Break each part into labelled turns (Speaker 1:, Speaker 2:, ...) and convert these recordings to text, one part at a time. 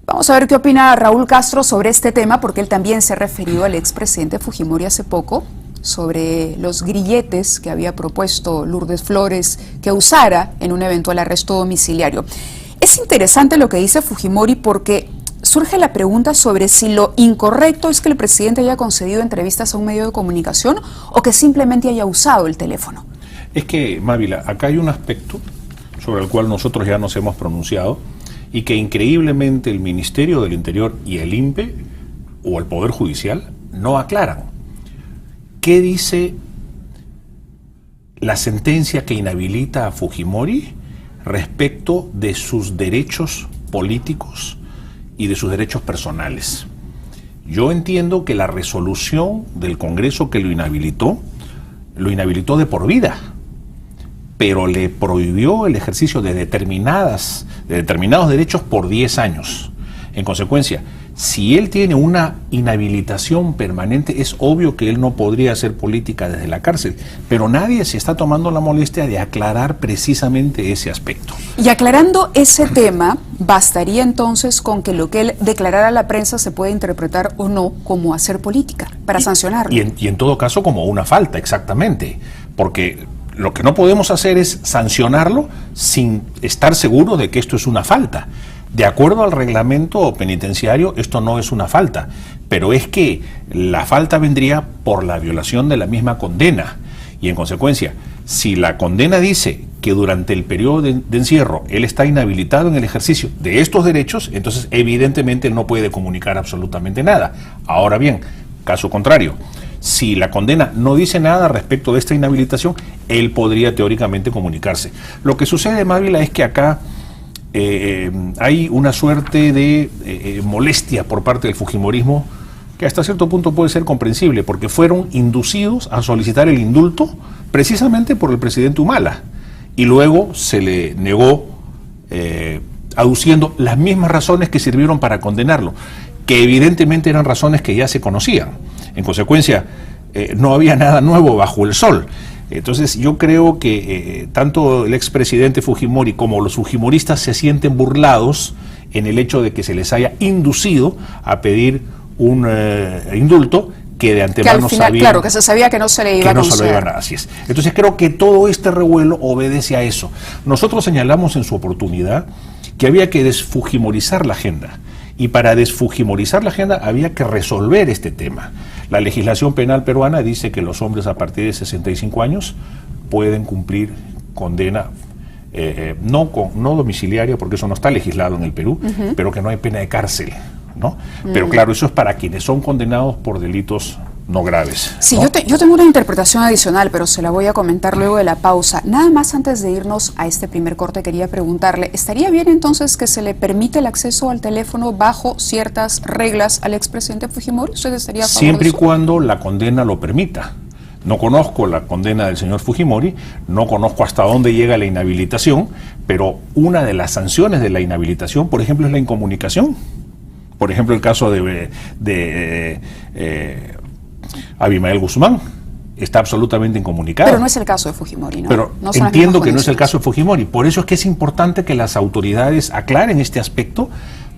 Speaker 1: Vamos a ver qué opina Raúl Castro sobre este tema, porque él también se ha referido al expresidente Fujimori hace poco sobre los grilletes que había propuesto Lourdes Flores que usara en un eventual arresto domiciliario. Es interesante lo que dice Fujimori porque surge la pregunta sobre si lo incorrecto es que el presidente haya concedido entrevistas a un medio de comunicación o que simplemente haya usado el teléfono.
Speaker 2: Es que, Mávila, acá hay un aspecto sobre el cual nosotros ya nos hemos pronunciado y que increíblemente el Ministerio del Interior y el INPE o el Poder Judicial no aclaran. ¿Qué dice la sentencia que inhabilita a Fujimori respecto de sus derechos políticos y de sus derechos personales? Yo entiendo que la resolución del Congreso que lo inhabilitó de por vida, pero le prohibió el ejercicio de determinados derechos por 10 años. En consecuencia, si él tiene una inhabilitación permanente, es obvio que él no podría hacer política desde la cárcel, pero nadie se está tomando la molestia de aclarar precisamente ese aspecto.
Speaker 1: Y aclarando ese tema, ¿bastaría entonces con que lo que él declarara a la prensa se puede interpretar o no como hacer política para sancionarlo?
Speaker 2: Y en todo caso como una falta, exactamente, porque lo que no podemos hacer es sancionarlo sin estar seguros de que esto es una falta. De acuerdo al reglamento penitenciario, esto no es una falta, pero es que la falta vendría por la violación de la misma condena. Y en consecuencia, si la condena dice que durante el periodo de encierro él está inhabilitado en el ejercicio de estos derechos, entonces evidentemente él no puede comunicar absolutamente nada. Ahora bien, caso contrario, si la condena no dice nada respecto de esta inhabilitación, él podría teóricamente comunicarse. Lo que sucede, Mávila, es que acá hay una suerte de molestia por parte del fujimorismo que hasta cierto punto puede ser comprensible, porque fueron inducidos a solicitar el indulto precisamente por el presidente Humala, y luego se le negó aduciendo las mismas razones que sirvieron para condenarlo, que evidentemente eran razones que ya se conocían. En consecuencia, no había nada nuevo bajo el sol. Entonces yo creo que tanto el expresidente Fujimori como los fujimoristas se sienten burlados en el hecho de que se les haya inducido a pedir un indulto que de antemano sabían,
Speaker 1: claro, que se sabía que no se le iba a conceder.
Speaker 2: Así es. Entonces creo que todo este revuelo obedece a eso. Nosotros señalamos en su oportunidad que había que desfujimorizar la agenda. Y para desfujimorizar la agenda había que resolver este tema. La legislación penal peruana dice que los hombres a partir de 65 años pueden cumplir condena, no domiciliaria, porque eso no está legislado en el Perú, pero que no hay pena de cárcel, ¿no? Pero claro, eso es para quienes son condenados por delitos no graves,
Speaker 1: sí,
Speaker 2: ¿no?
Speaker 1: Yo tengo una interpretación adicional, pero se la voy a comentar luego de la pausa. Nada más antes de irnos a este primer corte quería preguntarle, ¿estaría bien entonces que se le permite el acceso al teléfono bajo ciertas reglas al expresidente Fujimori? ¿Usted estaría a favor
Speaker 2: Siempre
Speaker 1: de
Speaker 2: y
Speaker 1: eso?
Speaker 2: cuando la condena lo permita. No conozco la condena del señor Fujimori, no conozco hasta dónde llega la inhabilitación, pero una de las sanciones de la inhabilitación, por ejemplo, es la incomunicación. Por ejemplo, el caso de Abimael Guzmán está absolutamente incomunicado.
Speaker 1: Pero no es el caso de Fujimori, ¿no?
Speaker 2: Pero
Speaker 1: no
Speaker 2: entiendo que no es el caso de Fujimori. Por eso es que es importante que las autoridades aclaren este aspecto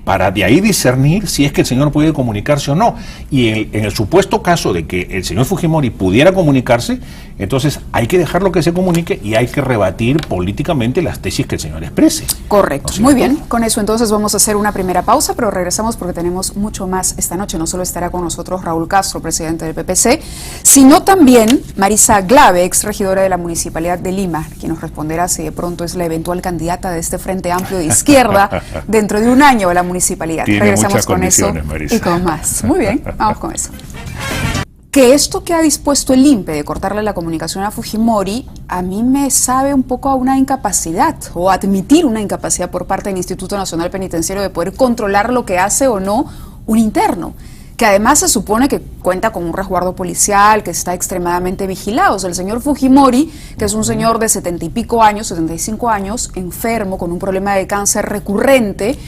Speaker 2: para de ahí discernir si es que el señor puede comunicarse o no. Y en el supuesto caso de que el señor Fujimori pudiera comunicarse, entonces hay que dejarlo que se comunique y hay que rebatir políticamente las tesis que el señor exprese.
Speaker 1: Correcto.
Speaker 2: ¿No?
Speaker 1: Muy bien. Con eso entonces vamos a hacer una primera pausa, pero regresamos porque tenemos mucho más esta noche. No solo estará con nosotros Raúl Castro, presidente del PPC, sino también Marisa Glave, ex regidora de la Municipalidad de Lima, quien nos responderá si de pronto es la eventual candidata de este Frente Amplio de Izquierda dentro de un año a la municipalidad.
Speaker 2: Tiene
Speaker 1: Regresamos con eso
Speaker 2: Marisa,
Speaker 1: y con más. Muy bien, vamos con eso. Que esto que ha dispuesto el INPE de cortarle la comunicación a Fujimori, a mí me sabe un poco a una incapacidad, o admitir una incapacidad por parte del Instituto Nacional Penitenciario de poder controlar lo que hace o no un interno, que además se supone que cuenta con un resguardo policial, que está extremadamente vigilado. O sea, el señor Fujimori, que es un señor de 70 y pico años, 75 años, enfermo, con un problema de cáncer recurrente,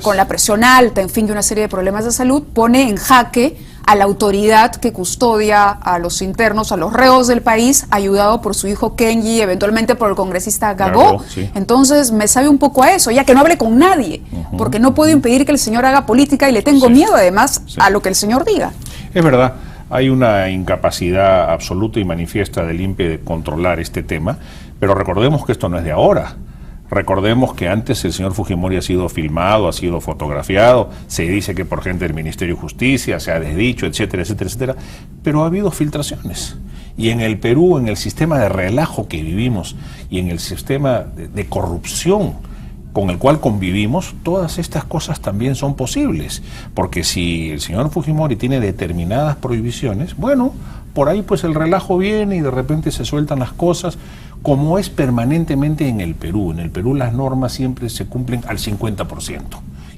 Speaker 1: con la presión alta, en fin, y una serie de problemas de salud, pone en jaque a la autoridad que custodia a los internos, a los reos del país, ayudado por su hijo Kenji, eventualmente por el congresista Gagó.
Speaker 2: Sí.
Speaker 1: Entonces me sabe un poco a eso, ya que no hable con nadie, porque no puedo impedir que el señor haga política y le tengo miedo además a lo que el señor diga.
Speaker 2: Es verdad, hay una incapacidad absoluta y manifiesta del INPE de controlar este tema, pero recordemos que esto no es de ahora. Recordemos que antes el señor Fujimori ha sido filmado, ha sido fotografiado, se dice que por gente del Ministerio de Justicia, se ha desdicho, etcétera, etcétera, etcétera, pero ha habido filtraciones. Y en el Perú, en el sistema de relajo que vivimos y en el sistema de corrupción con el cual convivimos, todas estas cosas también son posibles. Porque si el señor Fujimori tiene determinadas prohibiciones, bueno, por ahí pues el relajo viene y de repente se sueltan las cosas, como es permanentemente en el Perú. En el Perú las normas siempre se cumplen al 50%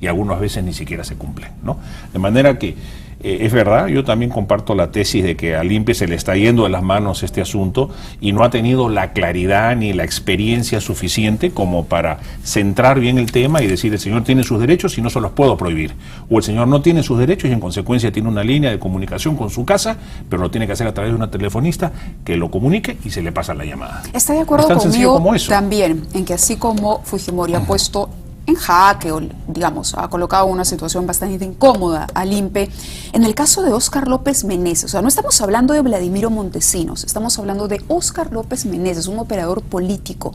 Speaker 2: y algunas veces ni siquiera se cumplen, ¿no? De manera que es verdad, yo también comparto la tesis de que al INPE se le está yendo de las manos este asunto y no ha tenido la claridad ni la experiencia suficiente como para centrar bien el tema y decir el señor tiene sus derechos y no se los puedo prohibir, o el señor no tiene sus derechos y en consecuencia tiene una línea de comunicación con su casa, pero lo tiene que hacer a través de una telefonista que lo comunique y se le pasa la llamada.
Speaker 1: ¿Está de acuerdo conmigo también en que así como Fujimori ha puesto en jaque, o digamos, ha colocado una situación bastante incómoda al INPE, en el caso de Óscar López Meneses, o sea, no estamos hablando de Vladimiro Montesinos, estamos hablando de Óscar López Meneses, un operador político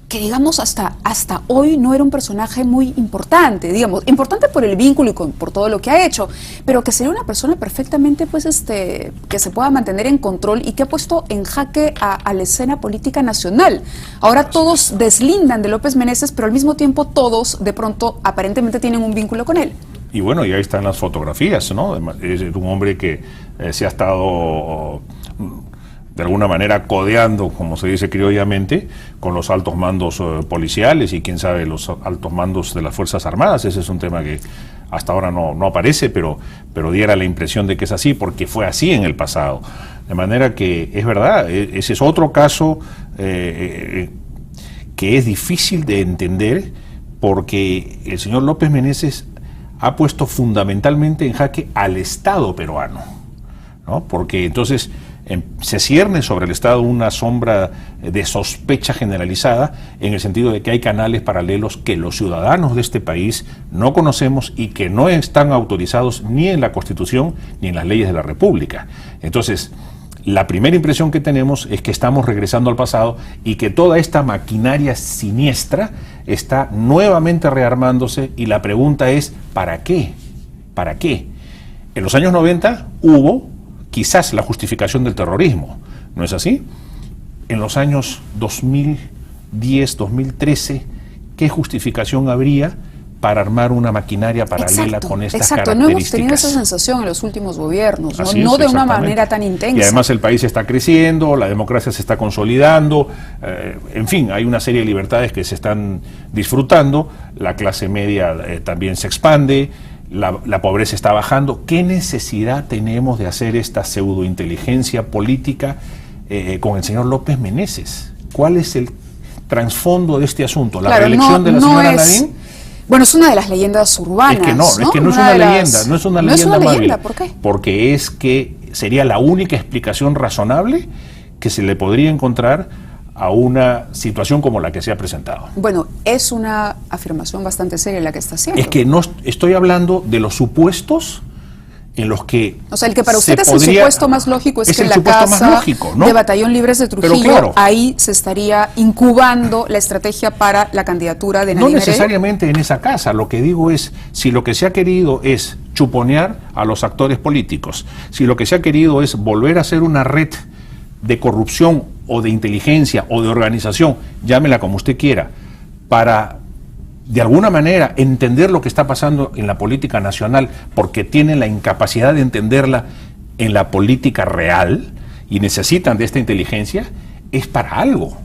Speaker 1: que, digamos, hasta hoy no era un personaje muy importante, digamos, importante por el vínculo y por todo lo que ha hecho, pero que sería una persona perfectamente, pues, que se pueda mantener en control y que ha puesto en jaque a la escena política nacional. Ahora todos deslindan de López Meneses, pero al mismo tiempo todos, de pronto, aparentemente tienen un vínculo con él.
Speaker 2: Y bueno, y ahí están las fotografías, ¿no? Es un hombre que se ha estado de alguna manera codeando, como se dice criollamente, con los altos mandos policiales y quién sabe los altos mandos de las Fuerzas Armadas. Ese es un tema que hasta ahora no aparece, pero diera la impresión de que es así, porque fue así en el pasado. De manera que es verdad, ese es otro caso que es difícil de entender, porque el señor López Meneses ha puesto fundamentalmente en jaque al Estado peruano, ¿no? Porque entonces se cierne sobre el Estado una sombra de sospecha generalizada, en el sentido de que hay canales paralelos que los ciudadanos de este país no conocemos y que no están autorizados ni en la Constitución ni en las leyes de la República. Entonces, la primera impresión que tenemos es que estamos regresando al pasado y que toda esta maquinaria siniestra está nuevamente rearmándose, y la pregunta es, ¿para qué? ¿Para qué? En los años 90 hubo quizás la justificación del terrorismo, ¿no es así? En los años 2010, 2013, ¿qué justificación habría para armar una maquinaria paralela con estas características?
Speaker 1: No hemos tenido esa sensación en los últimos gobiernos, no de una manera tan intensa.
Speaker 2: Y además el país está creciendo, la democracia se está consolidando, en fin, hay una serie de libertades que se están disfrutando, la clase media también se expande, la pobreza está bajando. ¿Qué necesidad tenemos de hacer esta pseudointeligencia política con el señor López Meneses? ¿Cuál es el trasfondo de este asunto? ¿La reelección de la señora Nadine?
Speaker 1: Bueno, es una de las leyendas urbanas.
Speaker 2: Es que no es una leyenda, no es una leyenda Mávila.
Speaker 1: ¿Por qué?
Speaker 2: Porque es que sería la única explicación razonable que se le podría encontrar a una situación como la que se ha presentado.
Speaker 1: Bueno, es una afirmación bastante seria la que está haciendo.
Speaker 2: Es que no estoy hablando de los supuestos en los que...
Speaker 1: O sea, el que para usted es el supuesto más lógico es que en la casa de Batallón Libres de Trujillo, claro, ahí se estaría incubando la estrategia para la candidatura de Nadine
Speaker 2: Heredia. No necesariamente en esa casa, lo que digo es, si lo que se ha querido es chuponear a los actores políticos, si lo que se ha querido es volver a hacer una red de corrupción o de inteligencia o de organización, llámela como usted quiera, para de alguna manera entender lo que está pasando en la política nacional, porque tienen la incapacidad de entenderla en la política real y necesitan de esta inteligencia, es para algo.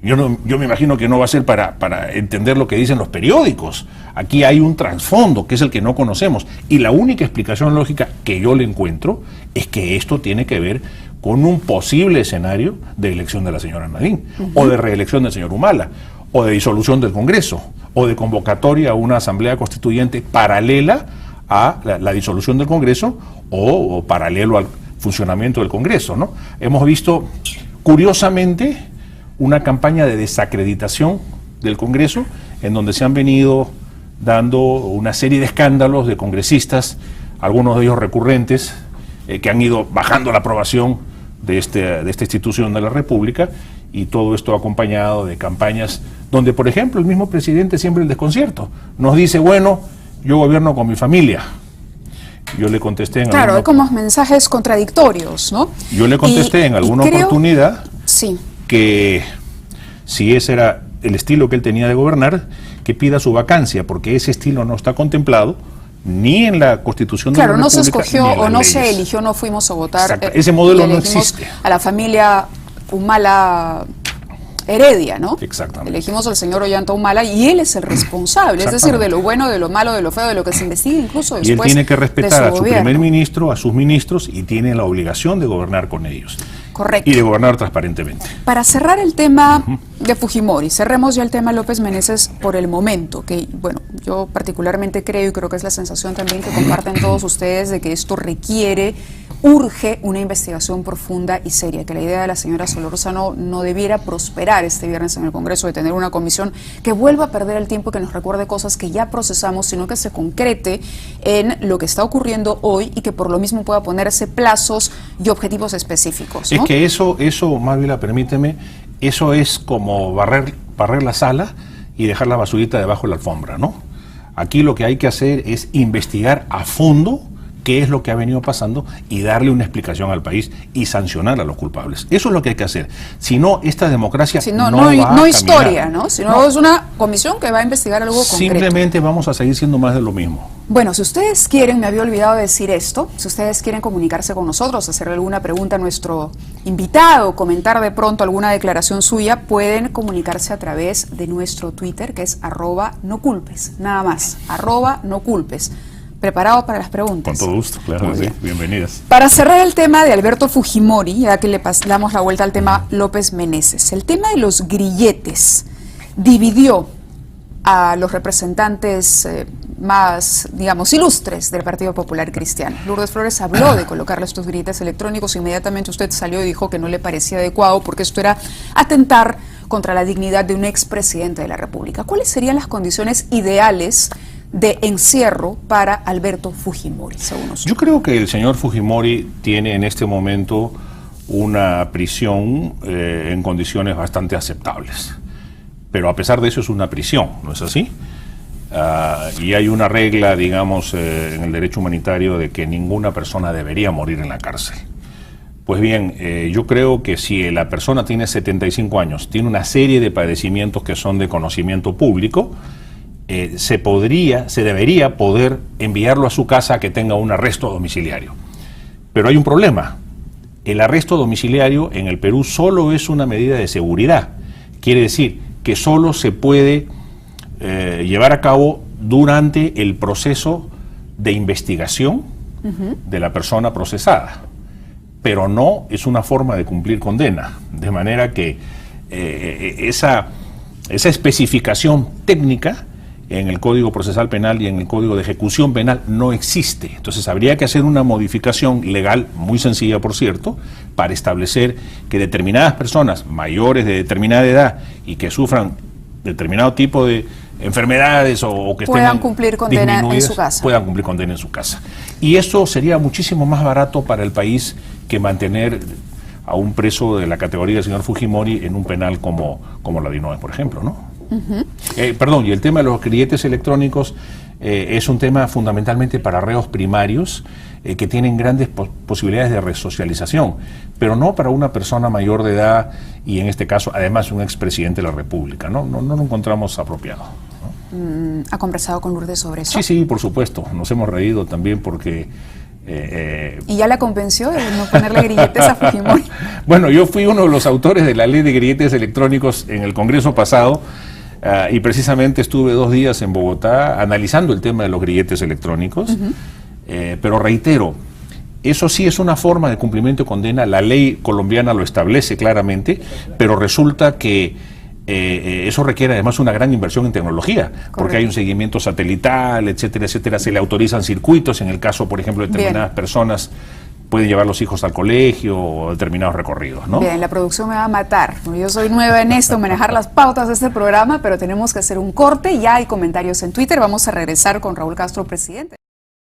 Speaker 2: Yo me imagino que no va a ser para entender lo que dicen los periódicos. Aquí hay un trasfondo que es el que no conocemos, y la única explicación lógica que yo le encuentro es que esto tiene que ver con un posible escenario de elección de la señora Nadine, o de reelección del señor Humala, o de disolución del Congreso, o de convocatoria a una asamblea constituyente paralela a la disolución del Congreso o paralelo al funcionamiento del Congreso, ¿no? Hemos visto, curiosamente, una campaña de desacreditación del Congreso, en donde se han venido dando una serie de escándalos de congresistas, algunos de ellos recurrentes, que han ido bajando la aprobación de esta institución de la República, y todo esto acompañado de campañas donde, por ejemplo, el mismo presidente siempre el desconcierto. Nos dice, bueno, yo gobierno con mi familia. Yo le contesté en
Speaker 1: Claro, hay como mensajes contradictorios, ¿no?
Speaker 2: Yo le contesté en alguna oportunidad que si ese era el estilo que él tenía de gobernar, que pida su vacancia, porque ese estilo no está contemplado ni en la Constitución de la República.
Speaker 1: Claro, no se escogió o no
Speaker 2: leyes.
Speaker 1: Se eligió, no fuimos a votar.
Speaker 2: Exacto. Ese modelo no existe.
Speaker 1: A la familia Humala Heredia, ¿no?
Speaker 2: Exactamente.
Speaker 1: Elegimos al señor Ollanta Humala y él es el responsable, es decir, de lo bueno, de lo malo, de lo feo, de lo que se investiga, incluso después.
Speaker 2: Y él tiene que respetar a su
Speaker 1: gobierno.
Speaker 2: primer ministro, a sus ministros, y tiene la obligación de gobernar con ellos.
Speaker 1: Correcto.
Speaker 2: Y de gobernar transparentemente.
Speaker 1: Para cerrar el tema de Fujimori, cerremos ya el tema López Meneses por el momento, que bueno, yo particularmente creo y creo que es la sensación también que comparten todos ustedes de que esto urge una investigación profunda y seria, que la idea de la señora Solórzano no debiera prosperar este viernes en el Congreso, de tener una comisión que vuelva a perder el tiempo, que nos recuerde cosas que ya procesamos, sino que se concrete en lo que está ocurriendo hoy y que por lo mismo pueda ponerse plazos y objetivos específicos, ¿no?
Speaker 2: Es que eso, Mávila, permíteme, eso es como barrer la sala y dejar la basurita debajo de la alfombra, ¿no? Aquí lo que hay que hacer es investigar a fondo qué es lo que ha venido pasando y darle una explicación al país y sancionar a los culpables. Eso es lo que hay que hacer. Si no, esta democracia no va a
Speaker 1: no historia,
Speaker 2: caminar.
Speaker 1: ¿no? Sino es una comisión que va a investigar algo concreto.
Speaker 2: Simplemente vamos a seguir siendo más de lo mismo.
Speaker 1: Bueno, si ustedes quieren, me había olvidado decir esto, si ustedes quieren comunicarse con nosotros, hacerle alguna pregunta a nuestro invitado, comentar de pronto alguna declaración suya, pueden comunicarse a través de nuestro Twitter, que es @noculpes, nada más, @noculpes. ¿Preparado para las preguntas?
Speaker 2: Con todo gusto, claro, sí. Bienvenidas.
Speaker 1: Para cerrar el tema de Alberto Fujimori, ya que le damos la vuelta al tema López Meneses, el tema de los grilletes dividió a los representantes más, digamos, ilustres del Partido Popular Cristiano. Lourdes Flores habló de colocarle estos grilletes electrónicos. Inmediatamente usted salió y dijo que no le parecía adecuado porque esto era atentar contra la dignidad de un expresidente de la República. ¿Cuáles serían las condiciones ideales de encierro para Alberto Fujimori, según usted?
Speaker 2: Yo creo que el señor Fujimori tiene en este momento una prisión en condiciones bastante aceptables. Pero a pesar de eso es una prisión, ¿no es así? Y hay una regla, digamos, en el derecho humanitario de que ninguna persona debería morir en la cárcel. Pues bien, yo creo que si la persona tiene 75 años, tiene una serie de padecimientos que son de conocimiento público, se debería poder enviarlo a su casa a que tenga un arresto domiciliario. Pero hay un problema. El arresto domiciliario en el Perú solo es una medida de seguridad. Quiere decir que solo se puede llevar a cabo durante el proceso de investigación de la persona procesada. Pero no es una forma de cumplir condena. De manera que esa especificación técnica en el Código Procesal Penal y en el Código de Ejecución Penal no existe. Entonces habría que hacer una modificación legal, muy sencilla por cierto, para establecer que determinadas personas mayores de determinada edad y que sufran determinado tipo de enfermedades o que
Speaker 1: puedan cumplir condena en su casa.
Speaker 2: Puedan cumplir condena en su casa. Y eso sería muchísimo más barato para el país que mantener a un preso de la categoría del señor Fujimori en un penal como la DINOE, por ejemplo, ¿no? Perdón, y el tema de los grilletes electrónicos es un tema fundamentalmente para reos primarios que tienen grandes posibilidades de resocialización, pero no para una persona mayor de edad y en este caso además un expresidente de la República, no lo encontramos apropiado, ¿no?
Speaker 1: ¿Ha conversado con Lourdes sobre eso?
Speaker 2: Sí, por supuesto, nos hemos reído también porque...
Speaker 1: ¿Y ya la convenció de no ponerle grilletes a Fujimori?
Speaker 2: Bueno, yo fui uno de los autores de la ley de grilletes electrónicos en el Congreso pasado. Y precisamente estuve 2 días en Bogotá analizando el tema de los grilletes electrónicos, pero reitero, eso sí es una forma de cumplimiento de condena, la ley colombiana lo establece claramente, pero resulta que eso requiere además una gran inversión en tecnología, porque hay un seguimiento satelital, etcétera, etcétera. Se le autorizan circuitos en el caso, por ejemplo, de determinadas personas pueden llevar los hijos al colegio o determinados recorridos, ¿no?
Speaker 1: Bien, la producción me va a matar. Yo soy nueva en esto, manejar las pautas de este programa, pero tenemos que hacer un corte. Ya hay comentarios en Twitter. Vamos a regresar con Raúl Castro, presidente.